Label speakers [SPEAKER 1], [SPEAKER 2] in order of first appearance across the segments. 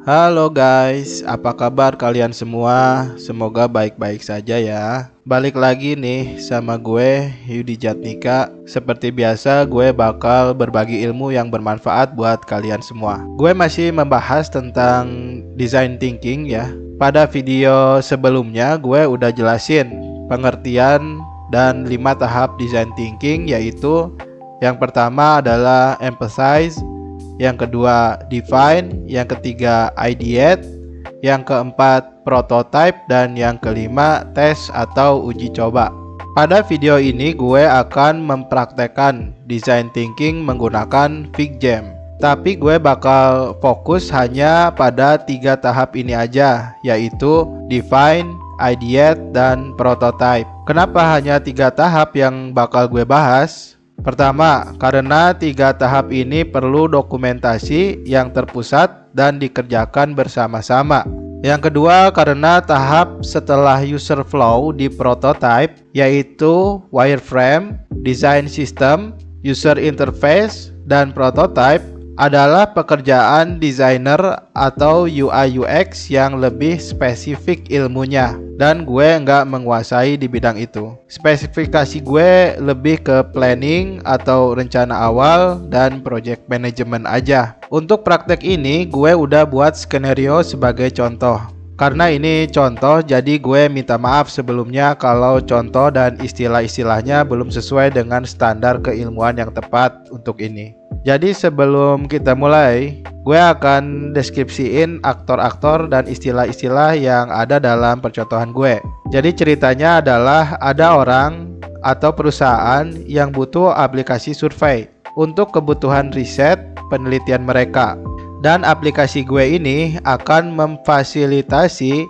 [SPEAKER 1] Halo guys, apa kabar kalian semua? Semoga baik-baik saja ya. Balik lagi nih sama gue, Yudi Jatnika. Seperti biasa, gue bakal berbagi ilmu yang bermanfaat buat kalian semua. Gue masih membahas tentang design thinking ya. Pada video sebelumnya, gue udah jelasin pengertian dan 5 tahap design thinking, yaitu yang pertama adalah emphasize, yang kedua define, yang ketiga ideate, yang keempat prototype, dan yang kelima test atau uji coba. Pada video ini gue akan mempraktekkan design thinking menggunakan FigJam. Tapi gue bakal fokus hanya pada 3 tahap ini aja, yaitu define, ideate, dan prototype. Kenapa hanya 3 tahap yang bakal gue bahas? Pertama, karena 3 tahap ini perlu dokumentasi yang terpusat dan dikerjakan bersama-sama. Yang kedua, karena tahap setelah user flow di prototype, yaitu wireframe, design system, user interface, dan prototype, adalah pekerjaan desainer atau UI UX yang lebih spesifik ilmunya, dan gue nggak menguasai di bidang itu. Spesifikasi gue lebih ke planning atau rencana awal dan project management aja. Untuk praktek ini gue udah buat skenario sebagai contoh. Karena ini contoh, jadi gue minta maaf sebelumnya kalau contoh dan istilah-istilahnya belum sesuai dengan standar keilmuan yang tepat untuk ini. Jadi sebelum kita mulai, gue akan deskripsiin aktor-aktor dan istilah-istilah yang ada dalam percontohan gue. Jadi ceritanya adalah ada orang atau perusahaan yang butuh aplikasi survei untuk kebutuhan riset penelitian mereka. Dan aplikasi gue ini akan memfasilitasi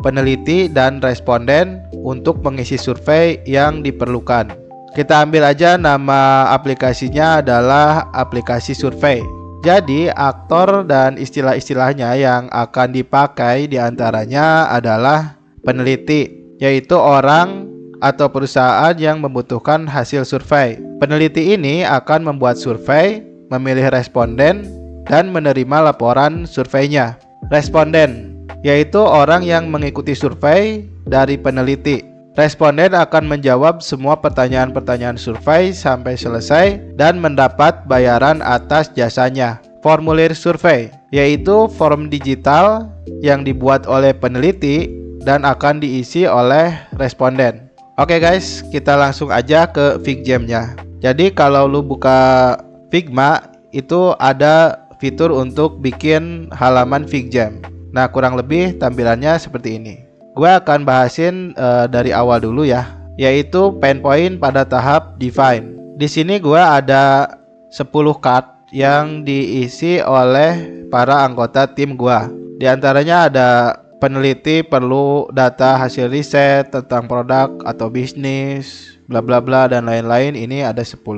[SPEAKER 1] peneliti dan responden untuk mengisi survei yang diperlukan. Kita ambil aja nama aplikasinya adalah aplikasi survei. Jadi aktor dan istilah-istilahnya yang akan dipakai diantaranya adalah peneliti, yaitu orang atau perusahaan yang membutuhkan hasil survei. Peneliti ini akan membuat survei, memilih responden, dan menerima laporan surveinya. Responden, yaitu orang yang mengikuti survei dari peneliti. Responden akan menjawab semua pertanyaan-pertanyaan survei sampai selesai dan mendapat bayaran atas jasanya. Formulir survei, yaitu form digital yang dibuat oleh peneliti dan akan diisi oleh responden. Oke guys, kita langsung aja ke FigJam-nya. Jadi kalau lu buka Figma, itu ada fitur untuk bikin halaman FigJam. Nah, kurang lebih tampilannya seperti ini. Gue akan bahasin dari awal dulu ya, yaitu pain point pada tahap define. Di sini gue ada 10 card yang diisi oleh para anggota tim gue. Di antaranya ada peneliti perlu data hasil riset tentang produk atau bisnis, bla bla bla dan lain-lain. Ini ada 10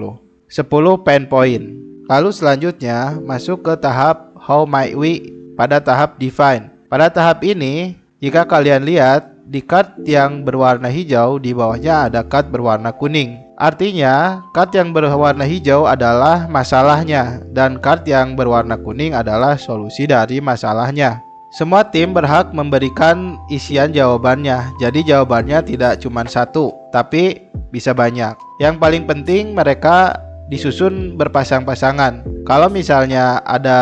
[SPEAKER 1] pain point. Lalu selanjutnya masuk ke tahap how might we pada tahap define. Pada tahap ini, jika kalian lihat di card yang berwarna hijau, di bawahnya ada card berwarna kuning. Artinya, card yang berwarna hijau adalah masalahnya dan card yang berwarna kuning adalah solusi dari masalahnya. Semua tim berhak memberikan isian jawabannya. Jadi jawabannya tidak cuma satu, tapi bisa banyak. Yang paling penting mereka disusun berpasang-pasangan. Kalau misalnya ada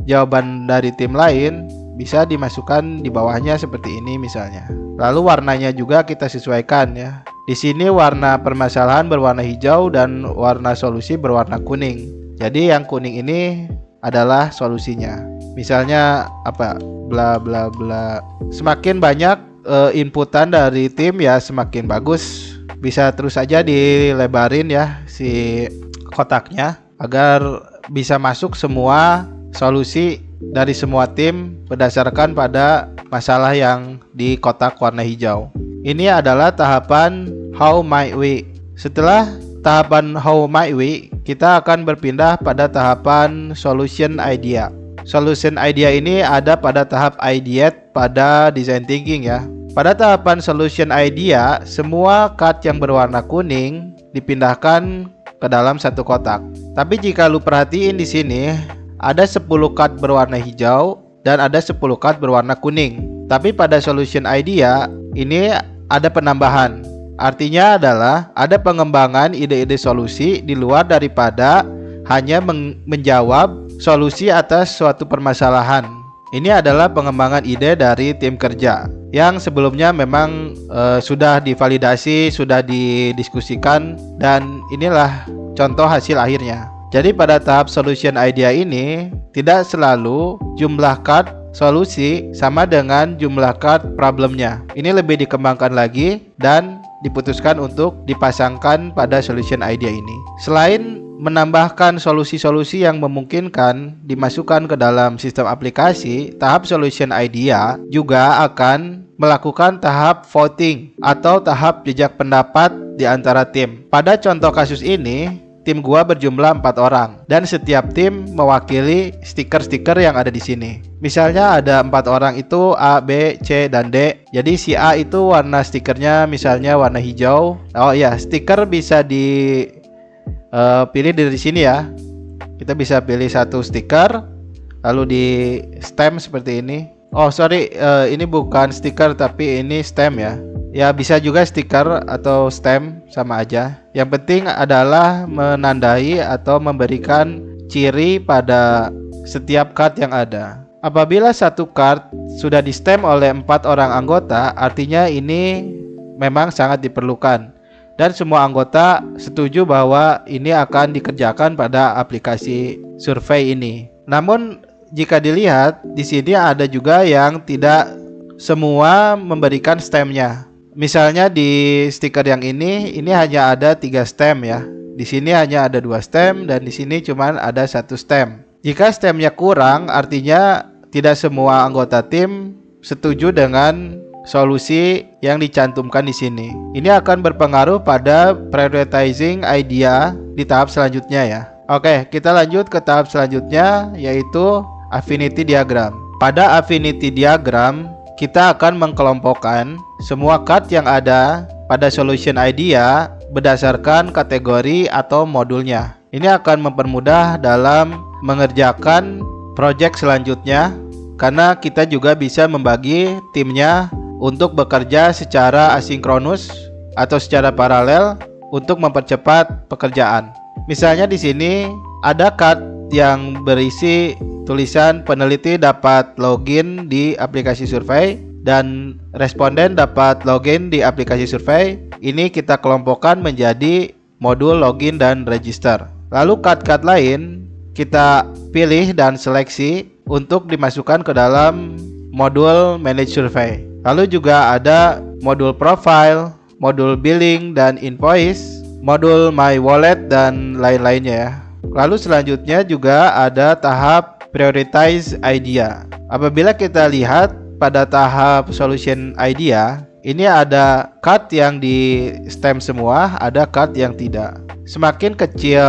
[SPEAKER 1] jawaban dari tim lain, bisa dimasukkan di bawahnya seperti ini misalnya. Lalu warnanya juga kita sesuaikan ya. Di sini warna permasalahan berwarna hijau dan warna solusi berwarna kuning. Jadi yang kuning ini adalah solusinya. Misalnya apa? Bla bla bla. Semakin banyak inputan dari tim ya semakin bagus. Bisa terus aja dilebarin ya si kotaknya agar bisa masuk semua solusi dari semua tim berdasarkan pada masalah yang di kotak warna hijau. Ini adalah tahapan how might we. Setelah tahapan how might we, kita akan berpindah pada tahapan solution idea. Solution idea ini ada pada tahap ideate pada design thinking ya. Pada tahapan solution idea, semua card yang berwarna kuning dipindahkan ke dalam satu kotak. Tapi jika lu perhatiin di sini, ada 10 card berwarna hijau dan ada 10 card berwarna kuning. Tapi pada solution idea ini ada penambahan. Artinya adalah ada pengembangan ide-ide solusi di luar daripada hanya menjawab solusi atas suatu permasalahan. Ini adalah pengembangan ide dari tim kerja yang sebelumnya memang sudah divalidasi, sudah didiskusikan, dan inilah contoh hasil akhirnya. Jadi pada tahap solution idea ini tidak selalu jumlah card solusi sama dengan jumlah card problemnya. Ini lebih dikembangkan lagi dan diputuskan untuk dipasangkan pada solution idea ini. Selain menambahkan solusi-solusi yang memungkinkan dimasukkan ke dalam sistem aplikasi, tahap solution idea juga akan melakukan tahap voting atau tahap jejak pendapat di antara tim. Pada contoh kasus ini, tim gua berjumlah 4 orang dan setiap tim mewakili stiker-stiker yang ada di sini. Misalnya ada 4 orang itu A, B, C, dan D. Jadi si A itu warna stikernya misalnya warna hijau. Oh iya, stiker bisa pilih dari sini ya. Kita bisa pilih satu stiker lalu di stem seperti ini. Oh sorry, ini bukan stiker tapi ini stem ya. Ya bisa juga stiker atau stem, sama aja. Yang penting adalah menandai atau memberikan ciri pada setiap card yang ada. Apabila satu card sudah di stem oleh 4 orang anggota, artinya ini memang sangat diperlukan. Dan semua anggota setuju bahwa ini akan dikerjakan pada aplikasi survei ini. Namun jika dilihat di sini ada juga yang tidak semua memberikan stemnya. Misalnya di stiker yang ini hanya ada 3 stem ya. Di sini hanya ada 2 stem dan di sini cuma ada 1 stem. Jika stemnya kurang, artinya tidak semua anggota tim setuju dengan solusi yang dicantumkan di sini. Ini akan berpengaruh pada prioritizing idea di tahap selanjutnya ya. Oke, kita lanjut ke tahap selanjutnya yaitu affinity diagram. Pada affinity diagram, kita akan mengkelompokkan semua card yang ada pada solution idea berdasarkan kategori atau modulnya. Ini akan mempermudah dalam mengerjakan project selanjutnya karena kita juga bisa membagi timnya untuk bekerja secara asinkronus atau secara paralel untuk mempercepat pekerjaan. Misalnya di sini ada card yang berisi tulisan peneliti dapat login di aplikasi survei dan responden dapat login di aplikasi survei. Ini kita kelompokkan menjadi modul login dan register. Lalu card-card lain kita pilih dan seleksi untuk dimasukkan ke dalam modul manage survei. Lalu juga ada modul profile, modul billing dan invoice, modul my wallet dan lain-lainnya ya. Lalu selanjutnya juga ada tahap prioritize idea. Apabila kita lihat pada tahap solution idea, ini ada card yang di stem semua, ada card yang tidak. Semakin kecil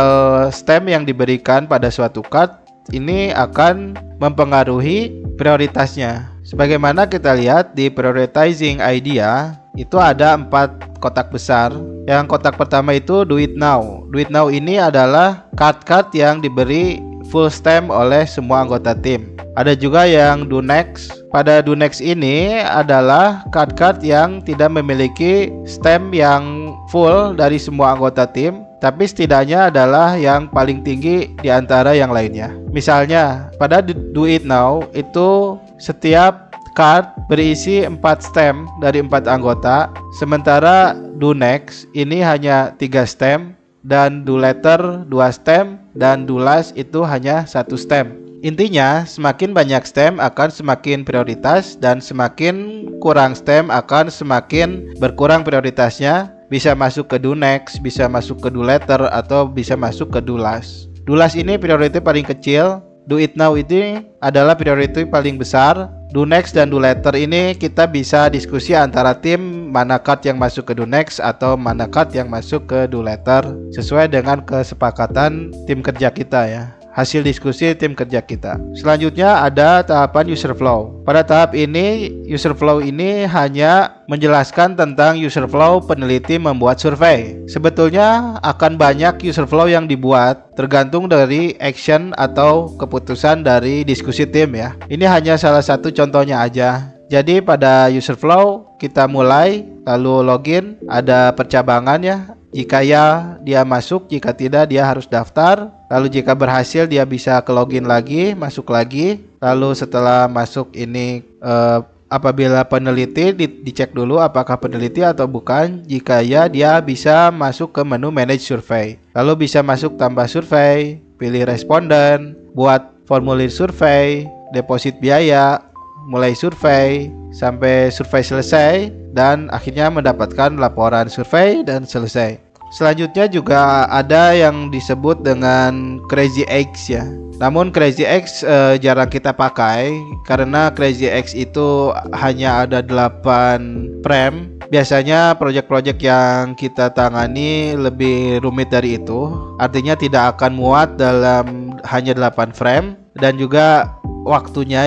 [SPEAKER 1] stem yang diberikan pada suatu card, ini akan mempengaruhi prioritasnya. Sebagaimana kita lihat di prioritizing idea, itu ada 4 kotak besar. Yang kotak pertama itu do it now. Do it now ini adalah card-card yang diberi full stem oleh semua anggota tim. Ada juga yang do next. Pada do next ini adalah card-card yang tidak memiliki stem yang full dari semua anggota tim, tapi setidaknya adalah yang paling tinggi di antara yang lainnya. Misalnya pada do it now itu setiap card berisi 4 stem dari 4 anggota, sementara do next ini hanya 3 stem, dan do later 2 stem, dan do last itu hanya 1 stem. Intinya semakin banyak stem akan semakin prioritas, dan semakin kurang stem akan semakin berkurang prioritasnya. Bisa masuk ke do next, bisa masuk ke do later, atau bisa masuk ke do last. Do last ini priority paling kecil, do it now ini adalah priority paling besar. Do next dan do later ini kita bisa diskusi antara tim mana card yang masuk ke do next atau mana card yang masuk ke do later sesuai dengan kesepakatan tim kerja kita ya. hasil diskusi tim kerja kita. Selanjutnya ada tahapan user flow. Pada tahap ini, user flow ini hanya menjelaskan tentang user flow peneliti membuat survei. Sebetulnya akan banyak user flow yang dibuat, tergantung dari action atau keputusan dari diskusi tim ya. Ini hanya salah satu contohnya aja. Jadi pada user flow kita mulai, lalu login, ada percabangan ya. Jika ya, dia masuk, jika tidak dia harus daftar. Lalu jika berhasil dia bisa ke login lagi, masuk lagi. Lalu setelah masuk ini apabila peneliti dicek dulu apakah peneliti atau bukan. Jika ya, dia bisa masuk ke menu manage survei. Lalu bisa masuk tambah survei, pilih responden, buat formulir survei, deposit biaya, mulai survei sampai survei selesai, dan akhirnya mendapatkan laporan survei dan selesai. Selanjutnya juga ada yang disebut dengan Crazy Eggs ya. Namun Crazy Eggs jarang kita pakai karena Crazy Eggs itu hanya ada 8 frame. Biasanya project-project yang kita tangani lebih rumit dari itu. Artinya tidak akan muat dalam hanya 8 frame, dan juga waktunya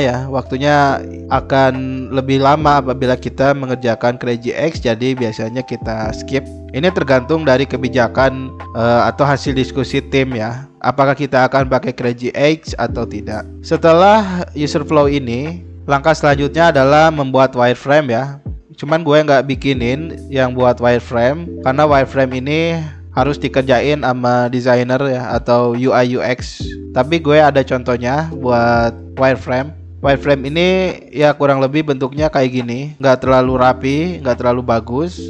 [SPEAKER 1] akan lebih lama apabila kita mengerjakan Crazy Eggs, jadi biasanya kita skip. Ini tergantung dari kebijakan atau hasil diskusi tim ya, apakah kita akan pakai Crazy Eggs atau tidak. Setelah user flow ini, langkah selanjutnya adalah membuat wireframe ya. Cuman gue nggak bikinin yang buat wireframe karena wireframe ini harus dikerjain sama designer ya, atau UI UX. Tapi gue ada contohnya buat wireframe. Wireframe ini ya kurang lebih bentuknya kayak gini, nggak terlalu rapi, nggak terlalu bagus,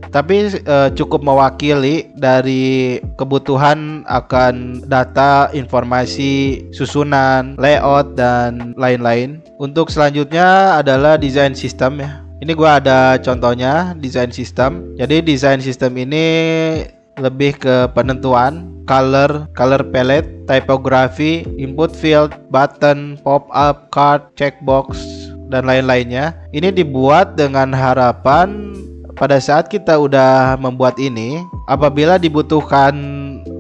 [SPEAKER 1] tapi cukup mewakili dari kebutuhan akan data, informasi, susunan, layout, dan lain-lain. Untuk selanjutnya adalah design system ya. Ini gue ada contohnya design system. Jadi design system ini lebih ke penentuan color palette, typography, input field, button, pop-up, card, checkbox, dan lain-lainnya. Ini dibuat dengan harapan pada saat kita udah membuat ini, apabila dibutuhkan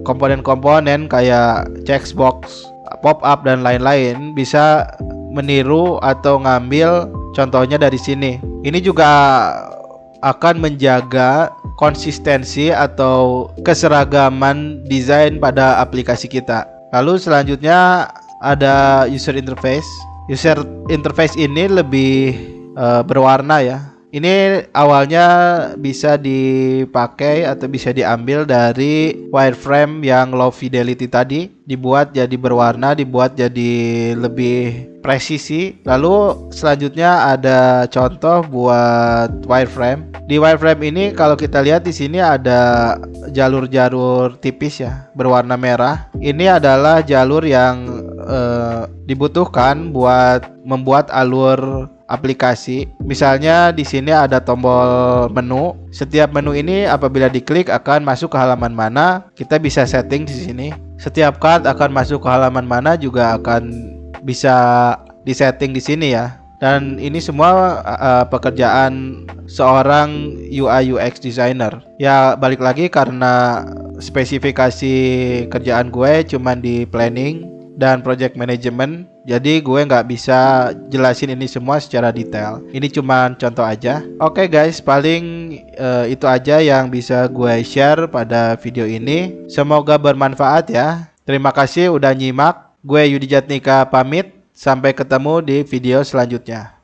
[SPEAKER 1] komponen-komponen kayak checkbox, pop-up, dan lain-lain, bisa meniru atau ngambil contohnya dari sini. Ini juga akan menjaga konsistensi atau keseragaman desain pada aplikasi kita. Lalu selanjutnya ada user interface. User interface ini lebih berwarna ya. Ini awalnya bisa dipakai atau bisa diambil dari wireframe yang low fidelity tadi, dibuat jadi berwarna, dibuat jadi lebih presisi. Lalu selanjutnya ada contoh buat wireframe. Di wireframe ini kalau kita lihat di sini ada jalur-jalur tipis ya, berwarna merah. Ini adalah jalur yang dibutuhkan buat membuat alur aplikasi. Misalnya di sini ada tombol menu. Setiap menu ini apabila diklik akan masuk ke halaman mana, kita bisa setting di sini. Setiap card akan masuk ke halaman mana juga akan bisa disetting di sini ya. Dan ini semua pekerjaan seorang UI UX designer. Ya balik lagi karena spesifikasi kerjaan gue cuman di planning dan project management, jadi gue nggak bisa jelasin ini semua secara detail. Ini cuma contoh aja. Oke guys, paling itu aja yang bisa gue share pada video ini. Semoga bermanfaat ya. Terima kasih udah nyimak. Gue Yudi Jatnika pamit. Sampai ketemu di video selanjutnya.